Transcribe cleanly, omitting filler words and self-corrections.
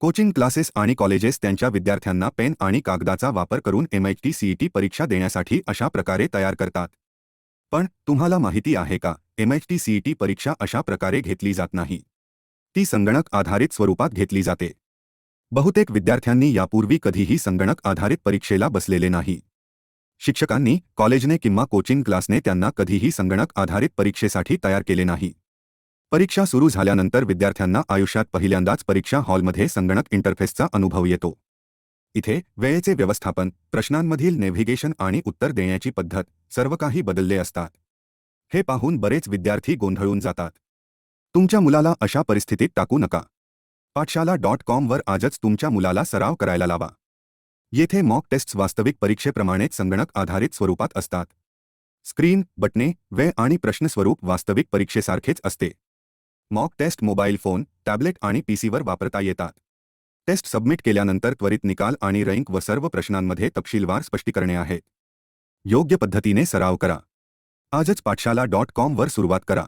Coaching classes आणि colleges त्यांच्या विद्यार्थ्यांना पेन आणि कागदाचा वापर करून MIT CET परीक्षा देण्यासाठी अशा प्रकारे तयार करतात. पण तुम्हाला माहिती आहे का, MIT CET परीक्षा अशा प्रकारे घेतली जात नाही. ती संगणक आधारित स्वरूपात घेतली जाते. बहुतेक विद्यार्थ्यांनी यापूर्वी कधीही संगणक आधारित परीक्षेला बसलेले नाही. शिक्षकांनी, कॉलेजने किंवा कोचिंग क्लासने त्यांना कधीही संगणक आधारित परीक्षेसाठी तयार केले नाही. परीक्षा सुरू झाल्यानंतर विद्यार्थ्यांना आयुष्यात पहिल्यांदाच परीक्षा हॉलमध्ये संगणक इंटरफेसचा अनुभव येतो. इथे वेळेचे व्यवस्थापन, प्रश्नांमधील नेव्हिगेशन आणि उत्तर देण्याची पद्धत सर्व काही बदलले असतात. हे पाहून बरेच विद्यार्थी गोंधळून जातात. तुमच्या मुलाला अशा परिस्थितीत टाकू नका. पाठशाला.com वर आजच तुमच्या मुलाला सराव करायला लावा. येथे मॉक टेस्ट्स वास्तविक परीक्षेप्रमाणेच संगणक आधारित स्वरूपात असतात. स्क्रीन, बटणे, वेळ आणि प्रश्न स्वरूप वास्तविक परीक्षेसारखेच असते. Mock test mobile phone, tablet आणि PCवर वापरता येतात. टेस्ट सबमिट केल्यानंतर त्वरित निकाल आणि रँक व सर्व प्रश्नांमध्ये तपशीलवार स्पष्टीकरणे आहेत. योग्य पद्धतीने सराव करा. आजच पाठशाला.com वर सुरुवात करा.